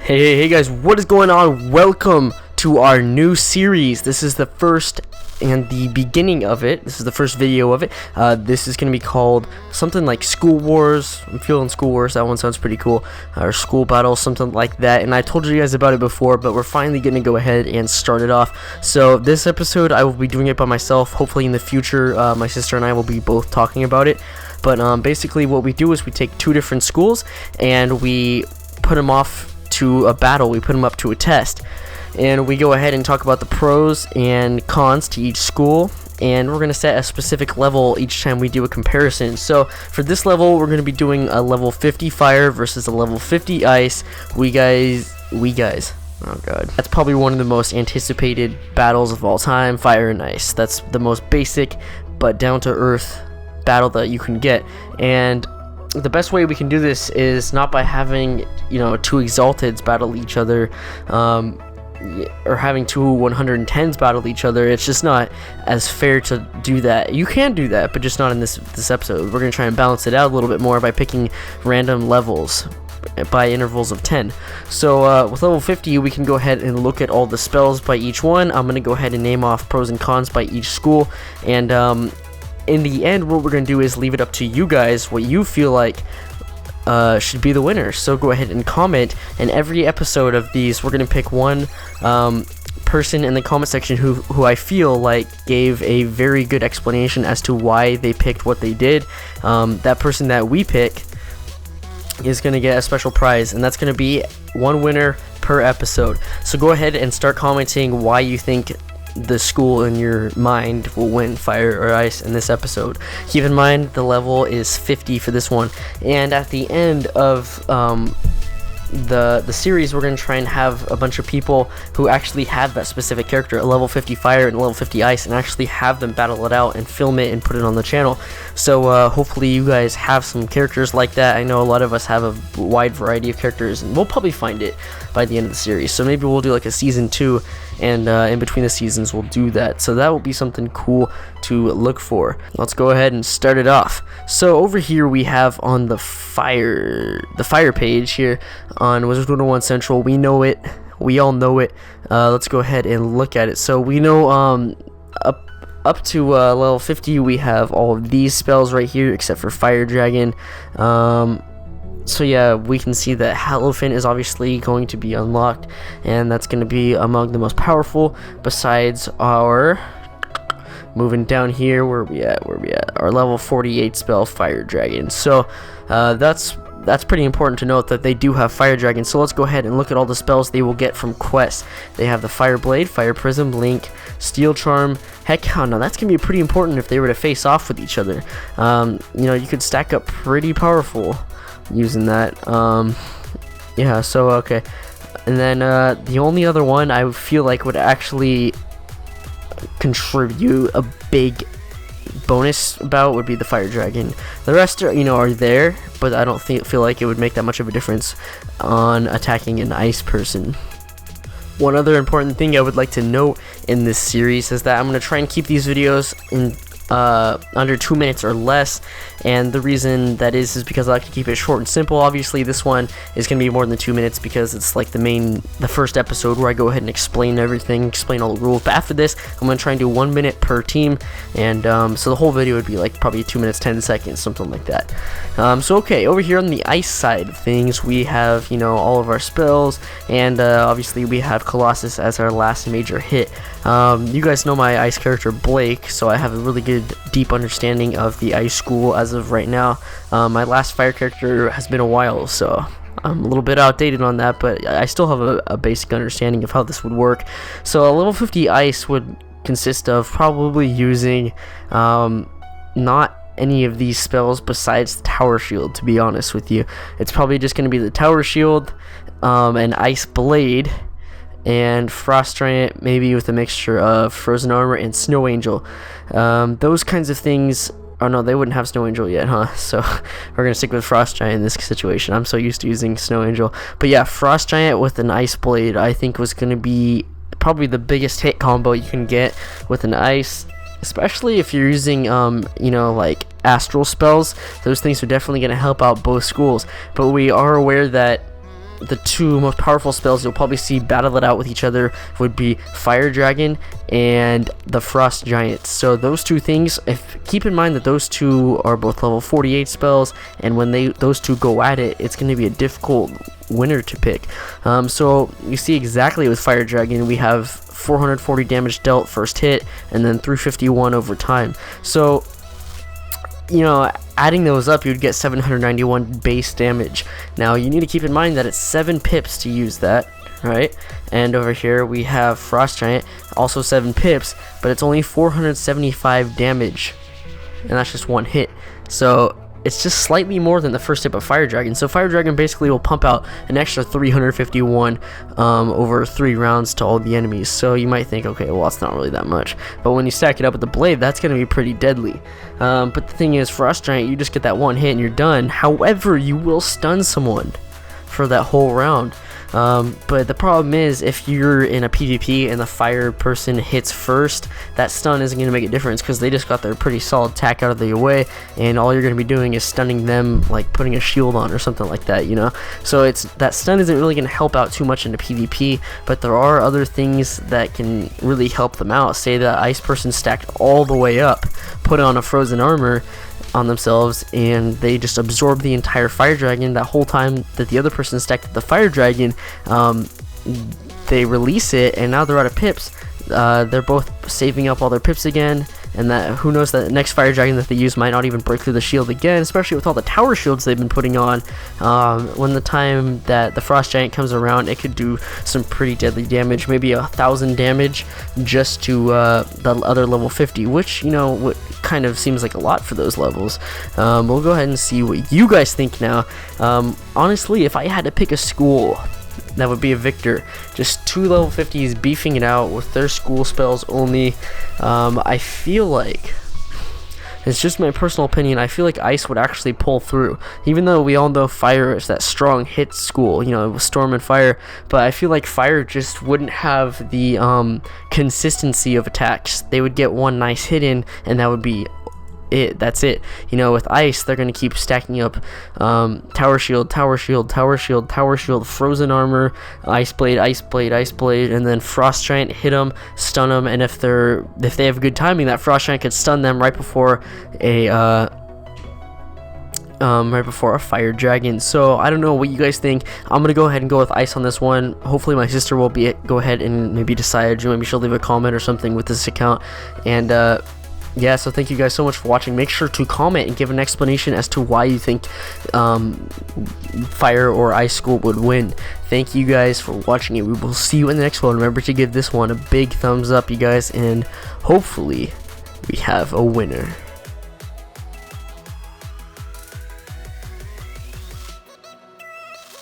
Hey guys, what is going on? Welcome to our new series. This is the first and the beginning of it. This is the first video of it. This is going to be called something like School Wars. I'm feeling School Wars. That one sounds pretty cool. Or School Battle, something like that. And I told you guys about it before, but we're finally going to go ahead and start it off. So this episode, I will be doing it by myself. Hopefully in the future, my sister and I will be both talking about it. But basically what we do is we take two different schools and we put them off to a battle. We put them up to a test, and we go ahead and talk about the pros and cons to each school, and we're going to set a specific level each time we do a comparison. So for this level, we're going to be doing a level 50 fire versus a level 50 ice. We guys, oh god, that's probably one of the most anticipated battles of all time, fire and ice. That's the most basic but down to earth battle that you can get. And the best way we can do this is not by having, two Exalteds battle each other, or having two 110s battle each other. It's just not as fair to do that. You can do that, but just not in this episode. We're going to try and balance it out a little bit more by picking random levels by intervals of 10. So with level 50, we can go ahead and look at all the spells by each one. I'm going to go ahead and name off pros and cons by each school, and in the end, what we're going to do is leave it up to you guys what you feel like should be the winner. So go ahead and comment, and every episode of these we're going to pick one person in the comment section who I feel like gave a very good explanation as to why they picked what they did. That person that we pick is going to get a special prize, and that's going to be one winner per episode. So go ahead and start commenting why you think the school in your mind will win fire or ice in this episode. Keep in mind the level is 50 for this one, and at the end of the series, we're going to try and have a bunch of people who actually have that specific character, a level 50 fire and a level 50 ice, and actually have them battle it out and film it and put it on the channel. So hopefully you guys have some characters like that. I know a lot of us have a wide variety of characters, and we'll probably find it by the end of the series. So maybe we'll do like a season 2, and in between the seasons we'll do that. So that will be something cool to look for. Let's go ahead and start it off. So over here we have on the fire page here on Wizard101 Central. We know it. We all know it. Let's go ahead and look at it. So we know up to level 50 we have all of these spells right here except for Fire Dragon. So yeah, we can see that Halophant is obviously going to be unlocked, and that's going to be among the most powerful, besides our, moving down here, where are we at, our level 48 spell, Fire Dragon. So that's pretty important to note that they do have Fire Dragon. So let's go ahead and look at all the spells they will get from quests. They have the Fire Blade, Fire Prism, Link, Steel Charm. Heck, now that's going to be pretty important if they were to face off with each other. You could stack up pretty powerful using that. Yeah, so okay. And then the only other one I feel like would actually contribute a big bonus about would be the Fire Dragon. The rest are there, but I don't feel like it would make that much of a difference on attacking an ice person. One other important thing I would like to note in this series is that I'm going to try and keep these videos in under 2 minutes or less, and the reason that is because I like to keep it short and simple. Obviously this one is going to be more than 2 minutes because it's like the first episode where I go ahead and explain everything, explain all the rules. But after this, I'm going to try and do 1 minute per team, and so the whole video would be like probably 2 minutes 10 seconds, something like that. So okay, over here on the ice side of things, we have all of our spells, and obviously we have Colossus as our last major hit. You guys know my ice character Blake, so I have a really good deep understanding of the ice school as of right now. My last fire character has been a while, so I'm a little bit outdated on that, but I still have a basic understanding of how this would work. So a level 50 ice would consist of probably using not any of these spells besides the Tower Shield, to be honest with you. It's probably just going to be the Tower Shield, and Ice Blade, and Frost Giant, maybe with a mixture of Frozen Armor and Snow Angel. Those kinds of things. Oh no, they wouldn't have Snow Angel yet, huh? So we're gonna stick with Frost Giant in this situation. I'm so used to using Snow Angel, but yeah, Frost Giant with an Ice Blade I think was gonna be probably the biggest hit combo you can get with an ice, especially if you're using like astral spells. Those things are definitely gonna help out both schools, but we are aware that the two most powerful spells you'll probably see battle it out with each other would be Fire Dragon and the Frost Giant. So those two things, keep in mind that those two are both level 48 spells, and when those two go at it, it's going to be a difficult winner to pick. So you see exactly with Fire Dragon, we have 440 damage dealt first hit, and then 351 over time. So, you know, adding those up, you'd get 791 base damage. Now you need to keep in mind that it's 7 pips to use that, right? And over here we have Frost Giant, also 7 pips, but it's only 475 damage, and that's just one hit. So it's just slightly more than the first hit of Fire Dragon. So Fire Dragon basically will pump out an extra 351 over 3 rounds to all the enemies. So you might think, okay, well, that's not really that much. But when you stack it up with the blade, that's going to be pretty deadly. But the thing is, Frost Giant, you just get that one hit and you're done. However, you will stun someone for that whole round. But the problem is, if you're in a PvP and the fire person hits first, that stun isn't going to make a difference because they just got their pretty solid attack out of the way, and all you're going to be doing is stunning them, like putting a shield on or something like that, you know? So that stun isn't really going to help out too much into PvP, but there are other things that can really help them out. Say the ice person stacked all the way up, put on a frozen armor on themselves, and they just absorb the entire Fire Dragon. That whole time that the other person stacked the Fire Dragon, they release it, and now they're out of pips. They're both saving up all their pips again, and that, who knows, that the next Fire Dragon that they use might not even break through the shield again, especially with all the tower shields they've been putting on. When the time that the Frost Giant comes around, it could do some pretty deadly damage, maybe 1,000 damage just to the other level 50, which, you know, kind of seems like a lot for those levels. We'll go ahead and see what you guys think now. Honestly, if I had to pick a school that would be a victor, just 2 level 50s beefing it out with their school spells only, I feel like, it's just my personal opinion, I feel like Ice would actually pull through, even though we all know Fire is that strong hit school, you know, with Storm and Fire, but I feel like Fire just wouldn't have the consistency of attacks. They would get one nice hit in, and that would be it. That's it. You know, with Ice, they're going to keep stacking up tower shield, tower shield, tower shield, tower shield, frozen armor, ice blade, ice blade, ice blade, and then Frost Giant hit them, stun them, and if they have good timing, that Frost Giant could stun them right before a Fire Dragon. So I don't know what you guys think. I'm gonna go ahead and go with Ice on this one. Hopefully my sister will go ahead and maybe decide. Maybe she'll leave a comment or something with this account. And yeah, so thank you guys so much for watching. Make sure to comment and give an explanation as to why you think Fire or Ice School would win. Thank you guys for watching it. We will see you in the next one. Remember to give this one a big thumbs up, you guys, and hopefully we have a winner.